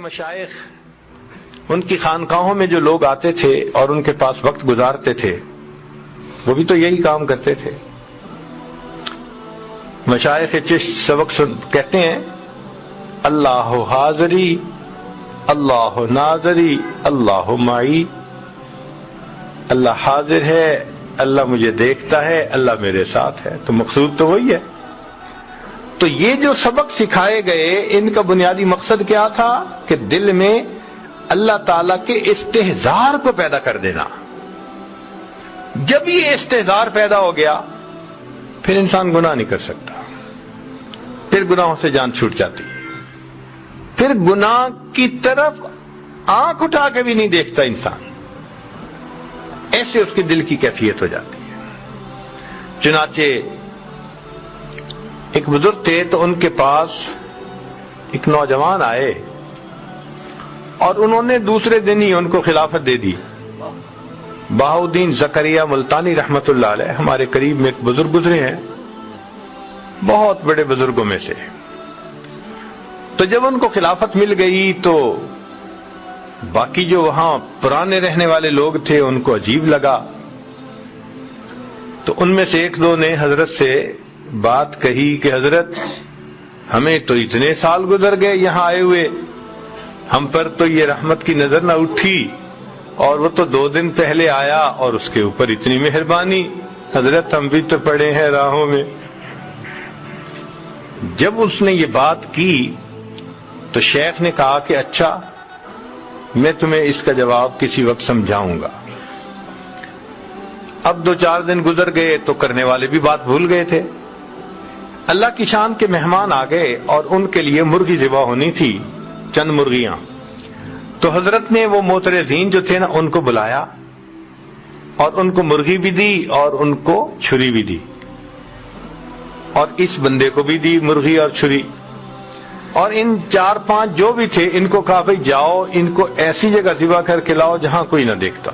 مشائخ ان کی خانقاہوں میں جو لوگ آتے تھے اور ان کے پاس وقت گزارتے تھے وہ بھی تو یہی کام کرتے تھے. مشائخ چشت سبق کہتے ہیں اللہ حاضری اللہ ناظری اللہ معی. اللہ حاضر ہے، اللہ مجھے دیکھتا ہے، اللہ میرے ساتھ ہے. تو مقصود تو وہی ہے. تو یہ جو سبق سکھائے گئے ان کا بنیادی مقصد کیا تھا کہ دل میں اللہ تعالی کے استحضار کو پیدا کر دینا. جب یہ استحضار پیدا ہو گیا پھر انسان گناہ نہیں کر سکتا، پھر گناہوں سے جان چھوٹ جاتی ہے، پھر گناہ کی طرف آنکھ اٹھا کے بھی نہیں دیکھتا انسان. ایسے اس کے دل کی کیفیت ہو جاتی ہے. چنانچہ ایک بزرگ تھے تو ان کے پاس ایک نوجوان آئے اور انہوں نے دوسرے دن ہی ان کو خلافت دے دی. بہاؤدین زکریہ ملتانی رحمت اللہ علیہ ہمارے قریب میں ایک بزرگ گزرے ہیں، بہت بڑے بزرگوں میں سے. تو جب ان کو خلافت مل گئی تو باقی جو وہاں پرانے رہنے والے لوگ تھے ان کو عجیب لگا. تو ان میں سے ایک دو نے حضرت سے بات کہی کہ حضرت ہمیں تو اتنے سال گزر گئے یہاں آئے ہوئے، ہم پر تو یہ رحمت کی نظر نہ اٹھی، اور وہ تو 2 دن پہلے آیا اور اس کے اوپر اتنی مہربانی. حضرت ہم بھی تو پڑے ہیں راہوں میں. جب اس نے یہ بات کی تو شیخ نے کہا کہ اچھا میں تمہیں اس کا جواب کسی وقت سمجھاؤں گا. اب 2-4 دن گزر گئے تو کرنے والے بھی بات بھول گئے تھے. اللہ کی شان کے مہمان آ گئے اور ان کے لیے مرغی ذبح ہونی تھی، چند مرغیاں. تو حضرت نے وہ معترضین جو تھے نا ان کو بلایا اور ان کو مرغی بھی دی اور ان کو چھری بھی دی، اور اس بندے کو بھی دی مرغی اور چھری. اور ان 4-5 جو بھی تھے ان کو کہا بھئی جاؤ ان کو ایسی جگہ ذبح کر کے لاؤ جہاں کوئی نہ دیکھتا.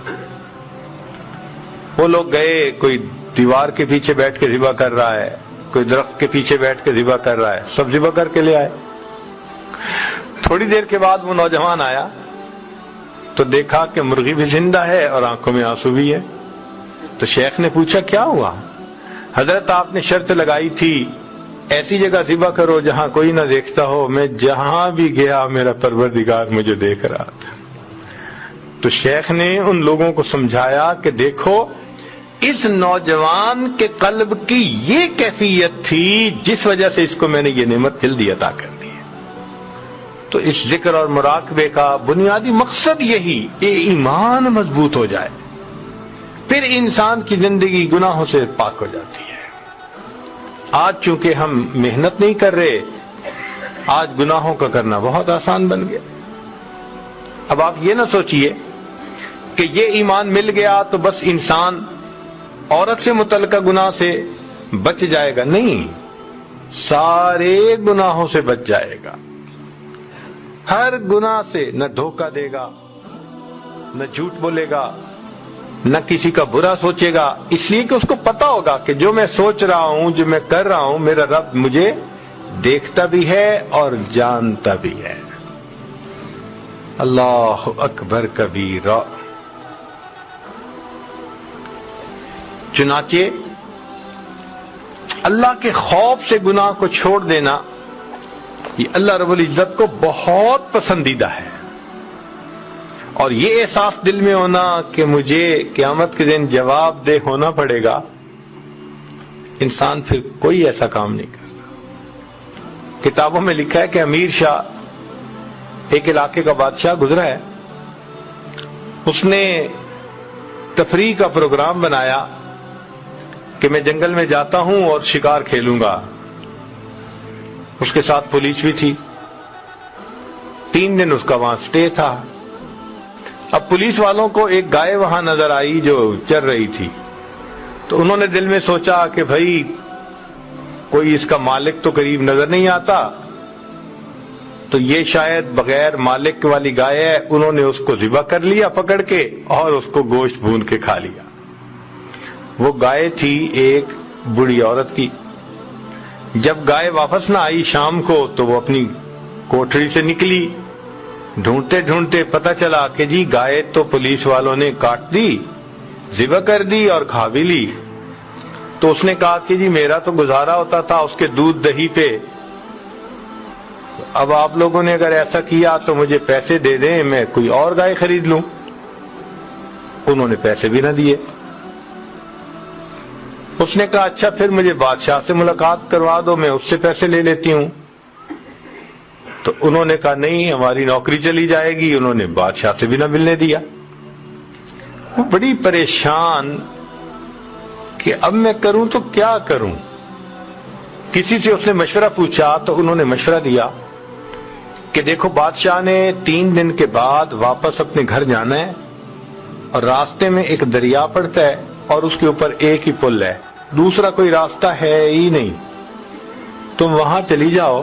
وہ لوگ گئے، کوئی دیوار کے پیچھے بیٹھ کے ذبح کر رہا ہے، کوئی درخت کے پیچھے بیٹھ کے ذبح کر رہا ہے، سب ذبح کر کے لے آئے. تھوڑی دیر کے بعد وہ نوجوان آیا تو دیکھا کہ مرغی بھی زندہ ہے اور آنکھوں میں آنسو بھی ہے. تو شیخ نے پوچھا کیا ہوا؟ حضرت آپ نے شرط لگائی تھی ایسی جگہ ذبح کرو جہاں کوئی نہ دیکھتا ہو. میں جہاں بھی گیا میرا پروردگار مجھے دیکھ رہا تھا. تو شیخ نے ان لوگوں کو سمجھایا کہ دیکھو اس نوجوان کے قلب کی یہ کیفیت تھی جس وجہ سے اس کو میں نے یہ نعمت جلدی عطا کر دی. تو اس ذکر اور مراقبے کا بنیادی مقصد یہی کہ ایمان مضبوط ہو جائے، پھر انسان کی زندگی گناہوں سے پاک ہو جاتی ہے. آج چونکہ ہم محنت نہیں کر رہے، آج گناہوں کا کرنا بہت آسان بن گیا. اب آپ یہ نہ سوچئے کہ یہ ایمان مل گیا تو بس انسان عورت سے متعلقہ گناہ سے بچ جائے گا. نہیں، سارے گناہوں سے بچ جائے گا. ہر گناہ سے نہ دھوکہ دے گا، نہ جھوٹ بولے گا، نہ کسی کا برا سوچے گا، اس لیے کہ اس کو پتا ہوگا کہ جو میں سوچ رہا ہوں، جو میں کر رہا ہوں، میرا رب مجھے دیکھتا بھی ہے اور جانتا بھی ہے. اللہ اکبر کبیرہ. چنانچہ اللہ کے خوف سے گناہ کو چھوڑ دینا یہ اللہ رب العزت کو بہت پسندیدہ ہے. اور یہ احساس دل میں ہونا کہ مجھے قیامت کے دن جواب دہ ہونا پڑے گا، انسان پھر کوئی ایسا کام نہیں کرتا. کتابوں میں لکھا ہے کہ امیر شاہ ایک علاقے کا بادشاہ گزرا ہے، اس نے تفریح کا پروگرام بنایا کہ میں جنگل میں جاتا ہوں اور شکار کھیلوں گا. اس کے ساتھ پولیس بھی تھی. 3 دن اس کا وہاں سٹے تھا. اب پولیس والوں کو ایک گائے وہاں نظر آئی جو چر رہی تھی، تو انہوں نے دل میں سوچا کہ بھائی کوئی اس کا مالک تو قریب نظر نہیں آتا، تو یہ شاید بغیر مالک والی گائے ہے. انہوں نے اس کو ذبح کر لیا پکڑ کے اور اس کو گوشت بھون کے کھا لیا. وہ گائے تھی ایک بوڑھی عورت کی. جب گائے واپس نہ آئی شام کو تو وہ اپنی کوٹھری سے نکلی، ڈھونڈتے ڈھونڈتے پتہ چلا کہ جی گائے تو پولیس والوں نے کاٹ دی، ذبح کر دی اور کھا بھی لی۔ تو اس نے کہا کہ جی میرا تو گزارا ہوتا تھا اس کے دودھ دہی پہ، اب آپ لوگوں نے اگر ایسا کیا تو مجھے پیسے دے دیں، میں کوئی اور گائے خرید لوں۔ انہوں نے پیسے بھی نہ دیے۔ اس نے کہا اچھا پھر مجھے بادشاہ سے ملاقات کروا دو، میں اس سے پیسے لے لیتی ہوں۔ تو انہوں نے کہا نہیں، ہماری نوکری چلی جائے گی۔ انہوں نے بادشاہ سے بھی نہ ملنے دیا۔ وہ بڑی پریشان کہ اب میں کروں تو کیا کروں۔ کسی سے اس نے مشورہ پوچھا تو انہوں نے مشورہ دیا کہ دیکھو بادشاہ نے 3 دن کے بعد واپس اپنے گھر جانا ہے، اور راستے میں ایک دریا پڑتا ہے اور اس کے اوپر ایک ہی پل ہے، دوسرا کوئی راستہ ہے ہی نہیں، تم وہاں چلی جاؤ۔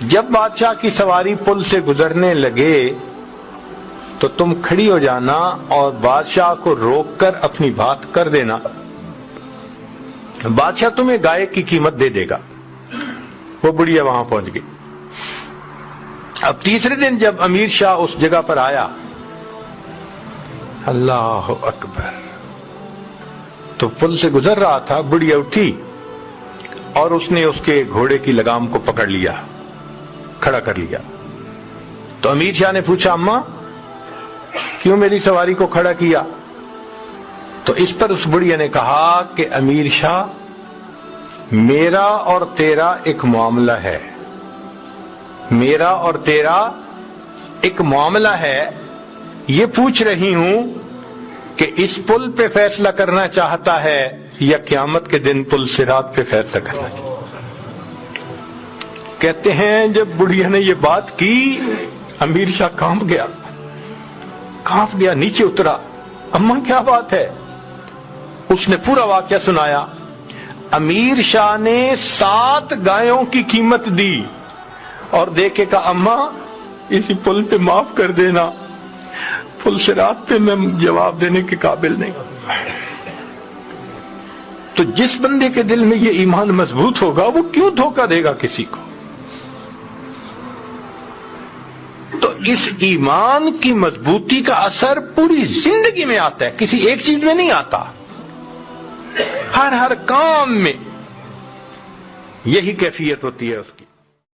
جب بادشاہ کی سواری پل سے گزرنے لگے تو تم کھڑی ہو جانا اور بادشاہ کو روک کر اپنی بات کر دینا، بادشاہ تمہیں گائے کی قیمت دے دے گا۔ وہ بڑھیا وہاں پہنچ گئی۔ اب تیسرے دن جب امیر شاہ اس جگہ پر آیا، اللہ اکبر، تو پل سے گزر رہا تھا، بڑھیا اٹھی اور اس نے اس کے گھوڑے کی لگام کو پکڑ لیا، کھڑا کر لیا۔ تو امیر شاہ نے پوچھا اماں کیوں میری سواری کو کھڑا کیا؟ تو اس پر اس بڑھیا نے کہا کہ امیر شاہ، میرا اور تیرا ایک معاملہ ہے، میرا اور تیرا ایک معاملہ ہے، یہ پوچھ رہی ہوں کہ اس پل پہ فیصلہ کرنا چاہتا ہے یا قیامت کے دن پل صراط پہ فیصلہ کرنا چاہتا ہے۔ کہتے ہیں جب بڑھیا نے یہ بات کی، امیر شاہ کانپ گیا، نیچے اترا، اماں کیا بات ہے؟ اس نے پورا واقعہ سنایا۔ امیر شاہ نے 7 گایوں کی قیمت دی اور دیکھے کہا اماں اسی پل پہ معاف کر دینا، پل صراط پہ میں جواب دینے کے قابل نہیں۔ تو جس بندے کے دل میں یہ ایمان مضبوط ہوگا وہ کیوں دھوکہ دے گا کسی کو؟ تو اس ایمان کی مضبوطی کا اثر پوری زندگی میں آتا ہے، کسی ایک چیز میں نہیں آتا، ہر کام میں یہی کیفیت ہوتی ہے اس کی۔